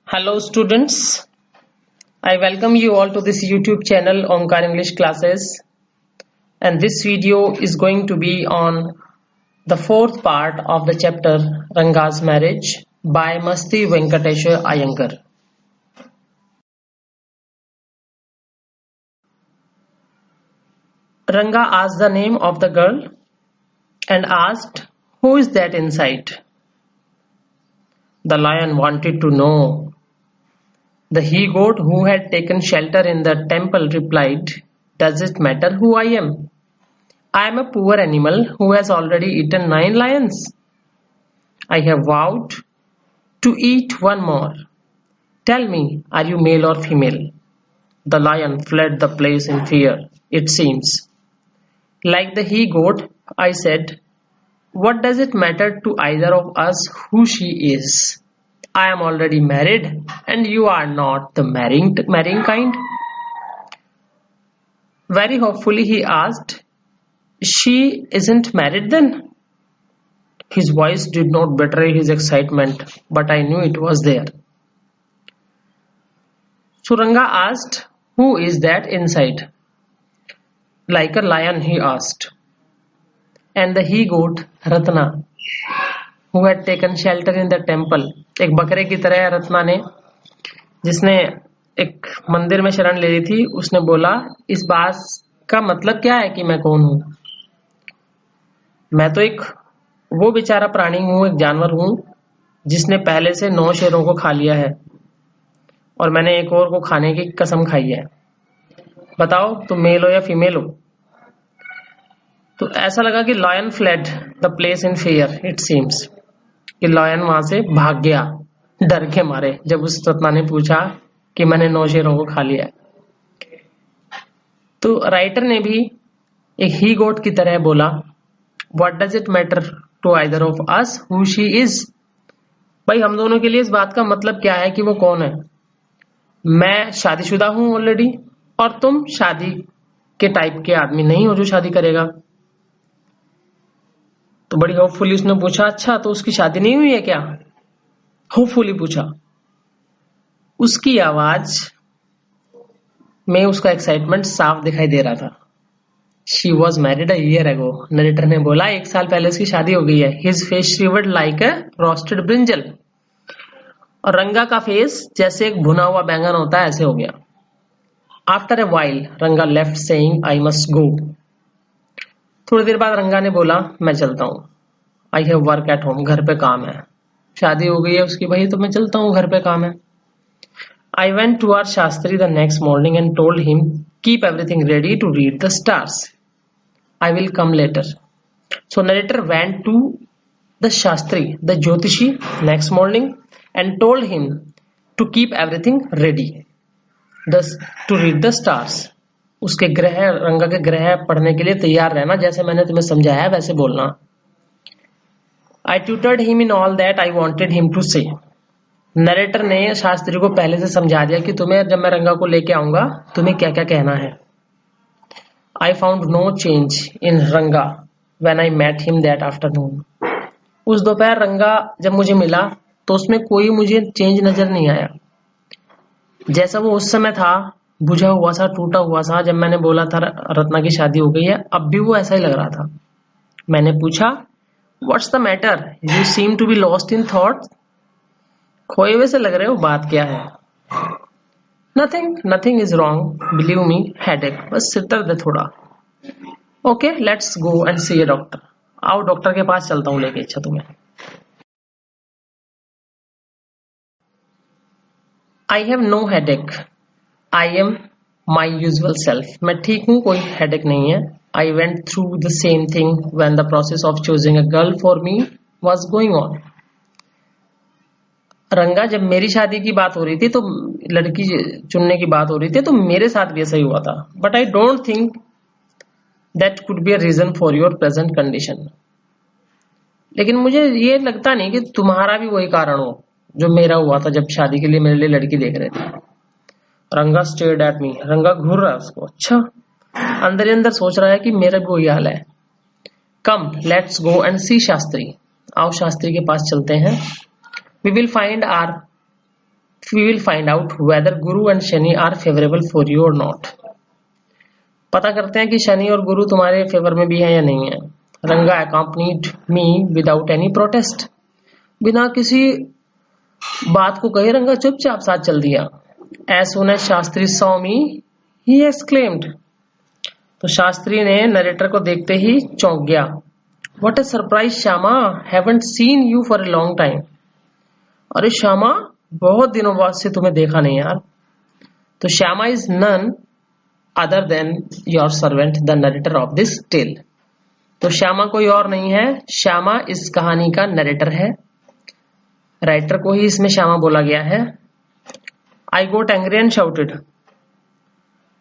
Hello students, I welcome you all to this YouTube channel Omkar English Classes, and this video is going to be on the fourth part of the chapter Ranga's Marriage by Masti Venkatesha Iyengar. Ranga asked the name of the girl and asked, "Who is that inside?" The lion wanted to know. The he-goat who had taken shelter in the temple replied, "Does it matter who I am? I am a poor animal who has already eaten 9 lions. I have vowed to eat one more. Tell me, are you male or female?" The lion fled the place in fear, it seems. Like the he-goat, I said, "What does it matter to either of us who she is? I am already married and you are not the marrying kind." Very hopefully he asked, "She isn't married then?" His voice did not betray his excitement, but I knew it was there. So Ranga asked, "Who is that inside?" Like a lion he asked. And the he-goat, Ratna, who had taken shelter in the temple, एक बकरे की तरह रत्ना ने, जिसने एक मंदिर में शरण ले ली थी, उसने बोला, "इस बात का मतलब क्या है कि मैं कौन हूं? मैं तो एक वो बेचारा प्राणी हूं, एक जानवर हूं, जिसने पहले से 9 शेरों को खा लिया है और मैंने एक और को खाने की कसम खाई है। बताओ तुम मेल हो या फीमेल हो?" तो ऐसा लगा कि lion fled the place in fear, it seems कि लायन वहां से भाग गया डर के मारे जब उस रत्ना ने पूछा कि मैंने 9 शेरों को खा लिया है। तो राइटर ने भी एक ही गोट की तरह बोला, "What does it matter to either of us who she is?" भाई हम दोनों के लिए इस बात का मतलब क्या है कि वो कौन है? मैं शादीशुदा हूं ऑलरेडी और तुम शादी के टाइप के आदमी नहीं हो जो शादी करेगा। तो बड़ी होपफुली उसने पूछा, "अच्छा तो उसकी शादी नहीं हुई है क्या?" होपफुली पूछा। उसकी आवाज में उसका एक्साइटमेंट साफ दिखाई दे रहा था। She was married a year ago. Narrator ने बोला 1 साल पहले उसकी शादी हो गई है। His face shivered like a roasted brinjal. और रंगा का फेस जैसे एक भुना हुआ बैंगन होता है ऐसे हो गया। After a while, रंगा left saying, "I must go." थोड़ी देर बाद रंगा ने बोला, "मैं चलता हूँ। I have work at home. घर पे काम है। शादी हो गई है उसकी भाई, तो मैं चलता हूँ, घर पे काम है." I went to our Shastri the next morning and told him, "Keep everything ready to read the stars. I will come later." So narrator went to the Shastri, the Jyotishi, next morning and told him to keep everything ready, thus to read the stars. उसके ग्रह, रंगा के ग्रह पढ़ने के लिए तैयार रहना, जैसे मैंने तुम्हें समझाया वैसे बोलना। I tutored him in all that I wanted him to say. Narrator ने शास्त्री को पहले से समझा दिया कि तुम्हें जब मैं रंगा को लेके आऊंगा तुम्हें क्या क्या कहना है। I found no change in रंगा when I met him that afternoon. उस दोपहर रंगा जब मुझे मिला तो उसमें कोई मुझे चेंज नजर नहीं आया। जैसा वो उस समय था, बुझा हुआ सा, टूटा हुआ सा, जब मैंने बोला था रत्ना की शादी हो गई है, अब भी वो ऐसा ही लग रहा था। मैंने पूछा, "What's the matter? You seem to be lost in thought." खोए हुए से लग रहे हो, बात क्या है? Nothing is wrong. Believe me, headache. बस सिर दर्द है थोड़ा। Okay, let's go and see a doctor. आओ डॉक्टर के पास चलता हूँ लेके, अच्छा तुम्हें। I have no headache. I am my usual self. मैं ठीक हूँ, कोई headache नहीं है। I went through the same thing when the process of choosing a girl for me was going on. रंगा जब मेरी शादी की बात हो रही थी, तो लड़की चुनने की बात हो रही थी, तो मेरे साथ भी ऐसा ही हुआ था। But I don't think that could be a reason for your present condition. लेकिन मुझे ये लगता नहीं कि तुम्हारा भी वही कारण हो जो मेरा हुआ था जब शादी के लिए मेरे लिए लड़की देख रहे थे। रंगा स्टेयर्ड एट मी. रंगा घूर रहा है उसको। अच्छा, अंदर ही अंदर सोच रहा है कि मेरा भी वही हाल है। कम लेट्स गो एंड सी शास्त्री. आओ शास्त्री के पास चलते हैं. We will find our we will find out whether Guru and Shani are favourable for you और नॉट। पता करते हैं कि शनि और गुरु तुम्हारे फेवर में भी है या नहीं है। रंगा accompanied me without any protest. बिना किसी बात को कहे रंगा चुपचाप साथ चल दिया। As soon as Shastri saw me he exclaimed. तो शास्त्री ने नरेटर को देखते ही चौंक गया। What a surprise Shyama, haven't seen you for a long time. अरे श्यामा, बहुत दिनों बाद से तुम्हें देखा नहीं यार। तो Shyama is none other than your servant the narrator of this tale. तो श्यामा कोई और नहीं है, श्यामा इस कहानी का नरेटर है। राइटर को ही इसमें श्यामा बोला गया है। आई गोट एंग्री एंड शाउटेड।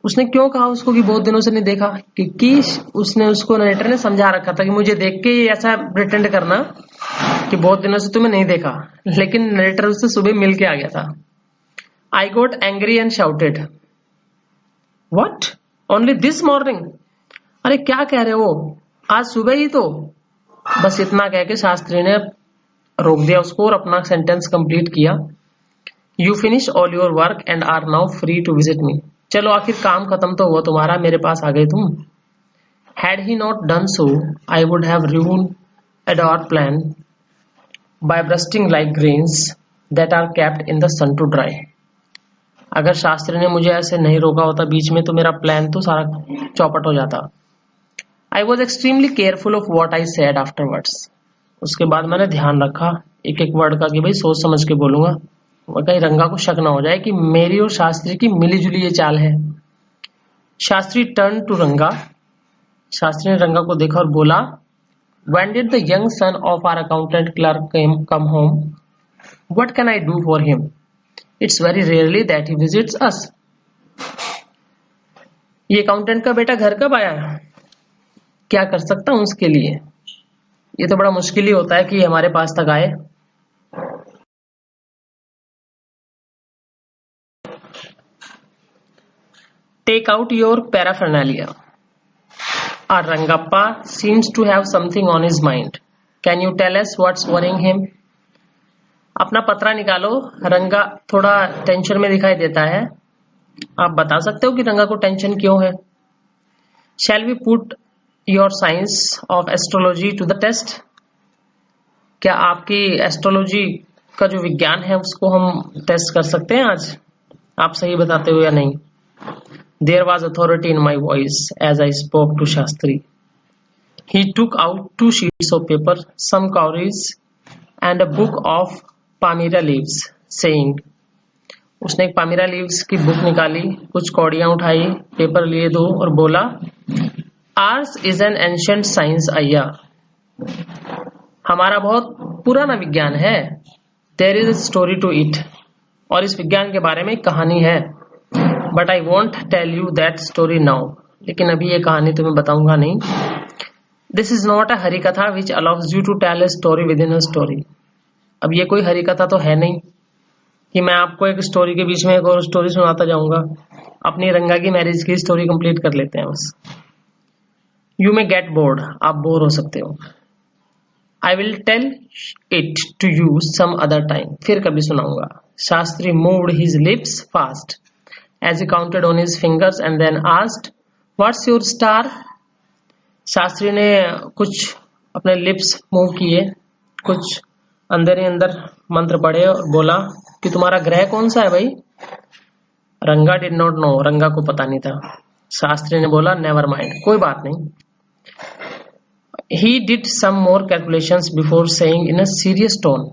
उसने क्यों कहा उसको कि बहुत दिनों से नहीं देखा? क्योंकि उसने उसको नरेटर ने समझा रखा था कि मुझे देख के ऐसा प्रिटेंड करना कि बहुत दिनों से तुम्हें नहीं देखा, लेकिन नरेटर उससे सुबह मिल के आ गया था। I got angry and shouted. What? Only this morning? अरे क्या कह रहे हो, आज सुबह ही तो। बस इतना कह के शास्त्री ने रोक दिया उसको और अपना सेंटेंस कंप्लीट किया। You finish all your work and are now free to visit me. चलो आखिर काम खत्म तो हुआ तुम्हारा, मेरे पास आ गए तुम। Had he not done so I would have ruined our plan by bursting like grains that are kept in the sun to dry। अगर शास्त्री ने मुझे ऐसे नहीं रोका होता बीच में तो मेरा प्लान तो सारा चौपट हो जाता। I was extremely careful of what I said afterwards. उसके बाद मैंने ध्यान रखा एक एक वर्ड का कि भाई सोच समझ के बोलूंगा, कहीं रंगा को शक ना हो जाए कि मेरी और शास्त्री की मिली जुली ये चाल है। शास्त्री टर्न टू रंगा। शास्त्री ने रंगा को देखा और बोला, When did the young son of our accountant clerk come home? What can I do for him? It's very rarely that he visits us. ये अकाउंटेंट का बेटा घर कब आया? क्या कर सकता हूं उसके लिए? ये तो बड़ा मुश्किल ही होता है कि हमारे पास तक आए। Take out your paraphernalia. Our Rangappa seems to have something on his mind. Can you tell us what's worrying him? अपना पत्रा निकालो, रंगा थोड़ा टेंशन में दिखाई देता है। आप बता सकते हो कि रंगा को टेंशन क्यों है? Shall we put your science of astrology to the test? क्या आपकी एस्ट्रोलॉजी का जो विज्ञान है उसको हम टेस्ट कर सकते हैं आज? आप सही बताते हो या नहीं? There was authority in my voice as I spoke to Shastri. He took out 2 sheets of paper, some cowries, and a book of palmyra leaves, saying, उसने एक पामीरा लीव्स की बुक निकाली, कुछ कौड़ियां उठाई, पेपर लिए 2 और बोला, Ours is an ancient science, अय्या। हमारा बहुत पुराना विज्ञान है। There is a story to it. और इस विज्ञान के बारे में एक कहानी है। But I won't tell you that story now. लेकिन अभी ये कहानी तुम्हें बताऊंगा नहीं। This is not a हरी कथा which allows you to tell a story within a story. अब ये कोई हरी कथा तो है नहीं कि मैं आपको एक स्टोरी के बीच में एक और स्टोरी सुनाता जाऊंगा। अपनी रंगा की मैरिज की स्टोरी कंप्लीट कर लेते हैं बस। You may get bored. आप बोर हो सकते हो। I will tell it to you some other time. फिर कभी सुनाऊंगा। Shastri moved his lips fast as he counted on his fingers and then asked, What's your star? Shastri ने कुछ अपने लिप्स मूव किए, कुछ अंदर ही अंदर मंत्र पढ़े और बोला कि तुम्हारा ग्रह कौन सा है भाई? रंगा डिड नॉट नो। रंगा को पता नहीं था। शास्त्री ने बोला, नेवर माइंड, कोई बात नहीं। He did some more calculations before saying in a serious tone.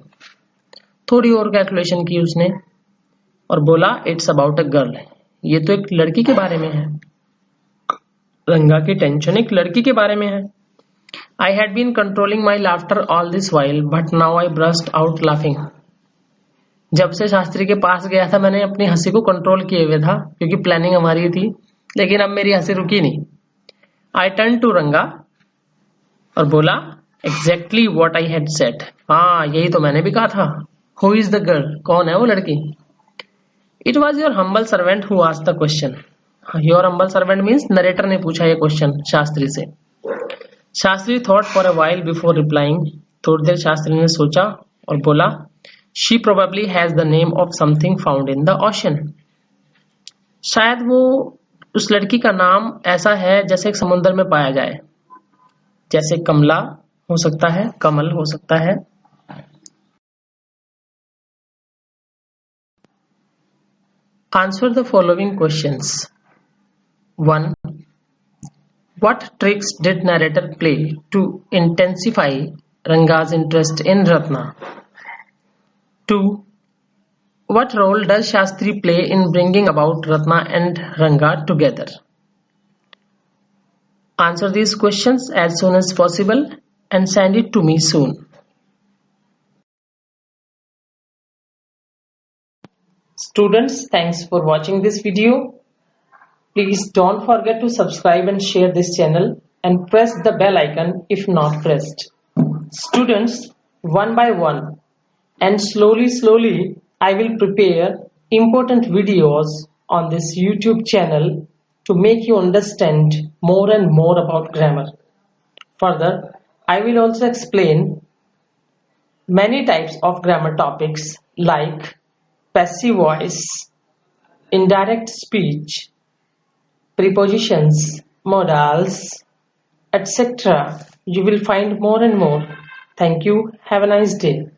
थोड़ी और कैलकुलेशन की उसने और बोला, It's about a girl. ये तो एक लड़की के बारे में है। रंगा की टेंशन एक लड़की के बारे में है। I had been controlling my laughter all this while, but now I burst out laughing. जब से शास्त्री के पास गया था मैंने अपनी हंसी को कंट्रोल किए हुए था क्योंकि प्लानिंग हमारी थी, लेकिन अब मेरी हंसी रुकी नहीं। I turned to रंगा और बोला, Exactly what I had said. हाँ, यही तो मैंने भी कहा था। Who is the girl? कौन है वो लड़की? It was your humble servant who asked the question. Your humble servant means narrator ने पूछा ये क्वेश्चन शास्त्री से। Shastri thought for a while before replying. थोड़ी देर शास्त्री ने सोचा और बोला, She probably has the name of something found in the ocean. शायद वो उस लड़की का नाम ऐसा है जैसे एक समुद्र में पाया जाए, जैसे कमला हो सकता है, कमल हो सकता है. Answer the following questions. 1. What tricks did narrator play to intensify Ranga's interest in Ratna? 2. What role does Shastri play in bringing about Ratna and Ranga together? Answer these questions as soon as possible and send it to me soon. Students, thanks for watching this video. Please don't forget to subscribe and share this channel and press the bell icon if not pressed. Students, one by one and slowly I will prepare important videos on this YouTube channel to make you understand more and more about grammar. Further, I will also explain many types of grammar topics like passive voice, indirect speech, prepositions, modals, etc. You will find more and more. Thank you. Have a nice day.